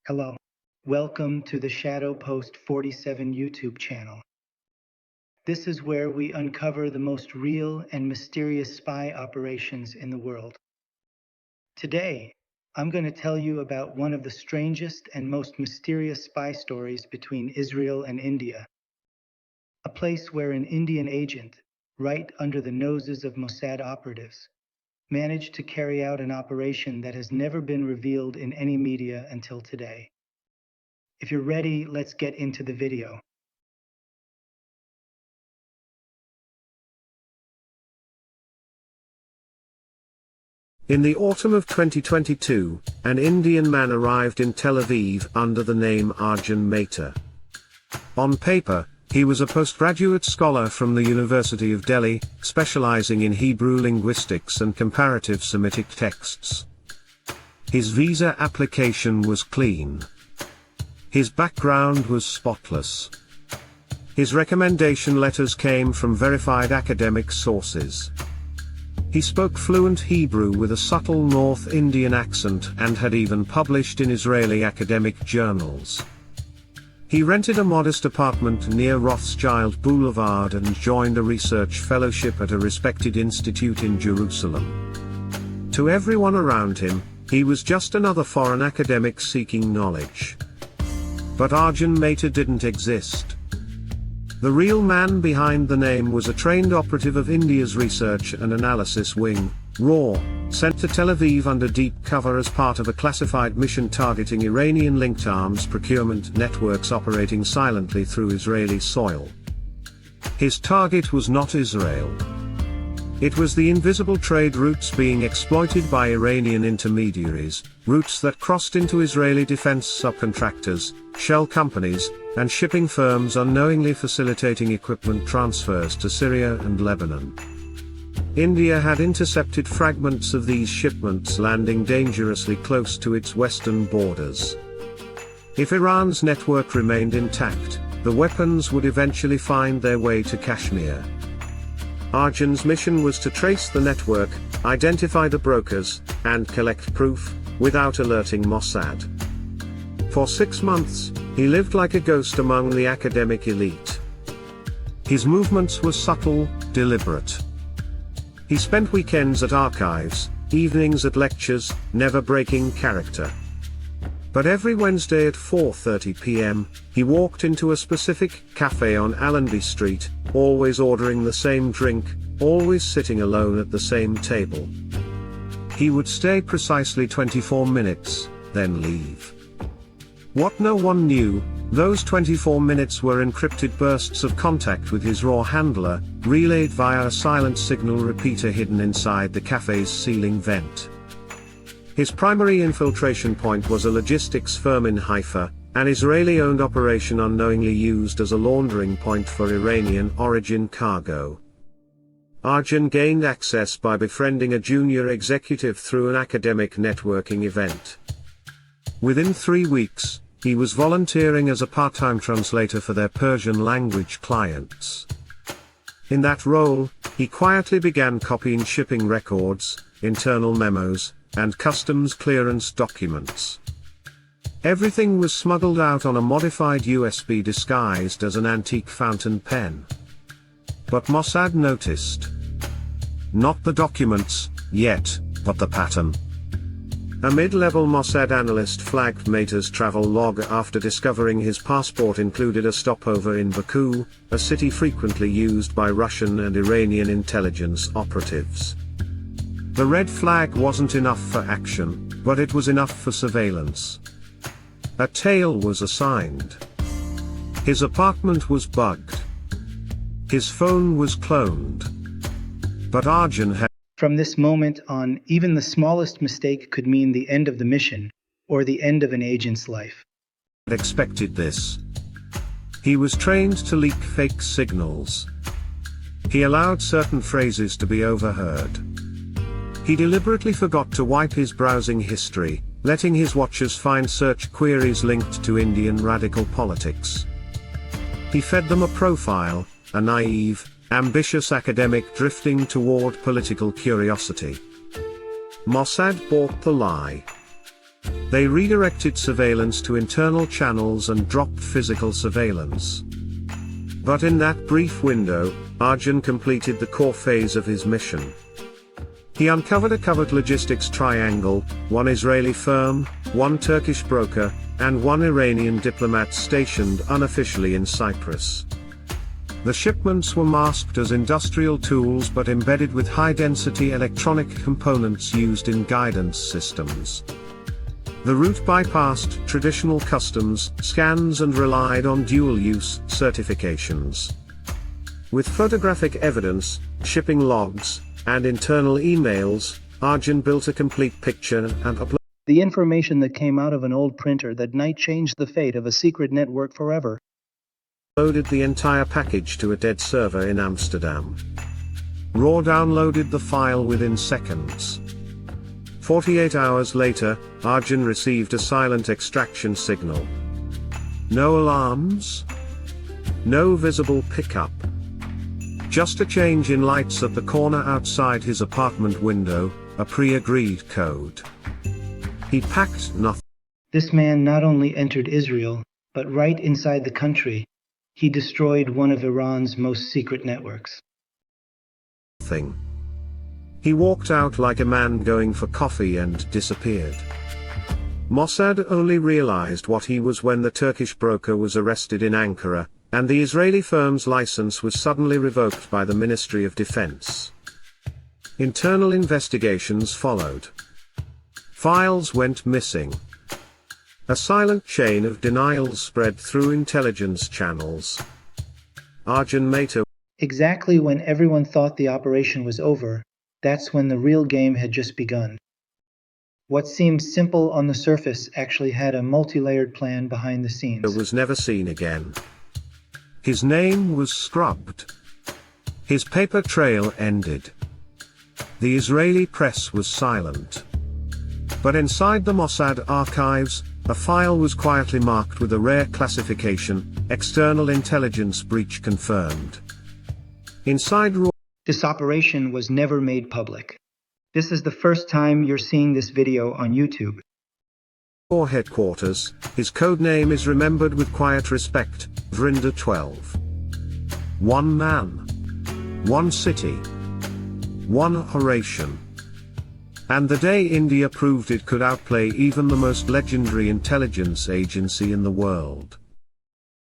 Hello. Welcome to the Shadow Post 47 YouTube channel. This is where we uncover the most real and mysterious spy operations in the world. Today, I'm going to tell you about one of the strangest and most mysterious spy stories between Israel and India. A place where an Indian agent, right under the noses of Mossad operatives, managed to carry out an operation that has never been revealed in any media until today. If you're ready, let's get into the video. In the autumn of 2022, an Indian man arrived in Tel Aviv under the name Arjun Mehta. On paper, he was a postgraduate scholar from the University of Delhi, specializing in Hebrew linguistics and comparative Semitic texts. His visa application was clean. His background was spotless. His recommendation letters came from verified academic sources. He spoke fluent Hebrew with a subtle North Indian accent and had even published in Israeli academic journals. He rented a modest apartment near Rothschild Boulevard and joined a research fellowship at a respected institute in Jerusalem. To everyone around him, he was just another foreign academic seeking knowledge. But Arjun Mehta didn't exist. The real man behind the name was a trained operative of India's Research and Analysis Wing, RAW, sent to Tel Aviv under deep cover as part of a classified mission targeting Iranian-linked arms procurement networks operating silently through Israeli soil. His target was not Israel. It was the invisible trade routes being exploited by Iranian intermediaries, routes that crossed into Israeli defense subcontractors, shell companies, and shipping firms, unknowingly facilitating equipment transfers to Syria and Lebanon. India had intercepted fragments of these shipments landing dangerously close to its western borders. If Iran's network remained intact, the weapons would eventually find their way to Kashmir. Arjun's mission was to trace the network, identify the brokers, and collect proof, without alerting Mossad. For 6 months, he lived like a ghost among the academic elite. His movements were subtle, deliberate. He spent weekends at archives, evenings at lectures, never breaking character. But every Wednesday at 4:30 p.m., he walked into a specific cafe on Allenby Street, always ordering the same drink, always sitting alone at the same table. He would stay precisely 24 minutes, then leave. What no one knew, those 24 minutes were encrypted bursts of contact with his RAW handler, relayed via a silent signal repeater hidden inside the cafe's ceiling vent. His primary infiltration point was a logistics firm in Haifa, an Israeli-owned operation unknowingly used as a laundering point for Iranian-origin cargo. Arjun gained access by befriending a junior executive through an academic networking event. Within 3 weeks, he was volunteering as a part-time translator for their Persian language clients. In that role, he quietly began copying shipping records, internal memos, and customs clearance documents. Everything was smuggled out on a modified USB disguised as an antique fountain pen. But Mossad noticed. Not the documents, yet, but the pattern. A mid-level Mossad analyst flagged Mehta's travel log after discovering his passport included a stopover in Baku, a city frequently used by Russian and Iranian intelligence operatives. The red flag wasn't enough for action, but it was enough for surveillance. A tail was assigned. His apartment was bugged. His phone was cloned. But Arjun had. From this moment on, even the smallest mistake could mean the end of the mission, or the end of an agent's life. Expected this. He was trained to leak fake signals. He allowed certain phrases to be overheard. He deliberately forgot to wipe his browsing history, letting his watchers find search queries linked to Indian radical politics. He fed them a profile, a naive, ambitious academic drifting toward political curiosity. Mossad bought the lie. They redirected surveillance to internal channels and dropped physical surveillance. But in that brief window, Arjun completed the core phase of his mission. He uncovered a covert logistics triangle, one Israeli firm, one Turkish broker, and one Iranian diplomat stationed unofficially in Cyprus. The shipments were masked as industrial tools but embedded with high-density electronic components used in guidance systems. The route bypassed traditional customs scans and relied on dual-use certifications. With photographic evidence, shipping logs, and internal emails, Arjun built a complete picture and uploaded the information that came out of an old printer that night changed the fate of a secret network forever. The entire package to a dead server in Amsterdam. Raw downloaded the file within seconds. 48 hours later, Arjun received a silent extraction signal. No alarms. No visible pickup. Just a change in lights at the corner outside his apartment window, a pre-agreed code. He packed nothing. This man not only entered Israel, but right inside the country, he destroyed one of Iran's most secret networks. He walked out like a man going for coffee and disappeared. Mossad only realized what he was when the Turkish broker was arrested in Ankara, and the Israeli firm's license was suddenly revoked by the Ministry of Defense. Internal investigations followed. Files went missing. A silent chain of denials spread through intelligence channels. Arjun Mehta. Exactly when everyone thought the operation was over, that's when the real game had just begun. What seemed simple on the surface actually had a multi-layered plan behind the scenes. Was never seen again. His name was scrubbed. His paper trail ended. The Israeli press was silent. But inside the Mossad archives, a file was quietly marked with a rare classification, external intelligence breach confirmed. Inside this operation was never made public. This is the first time you're seeing this video on YouTube. Raw headquarters, his code name is remembered with quiet respect, Vrinda 12. One man. One city. One operation. And the day India proved it could outplay even the most legendary intelligence agency in the world.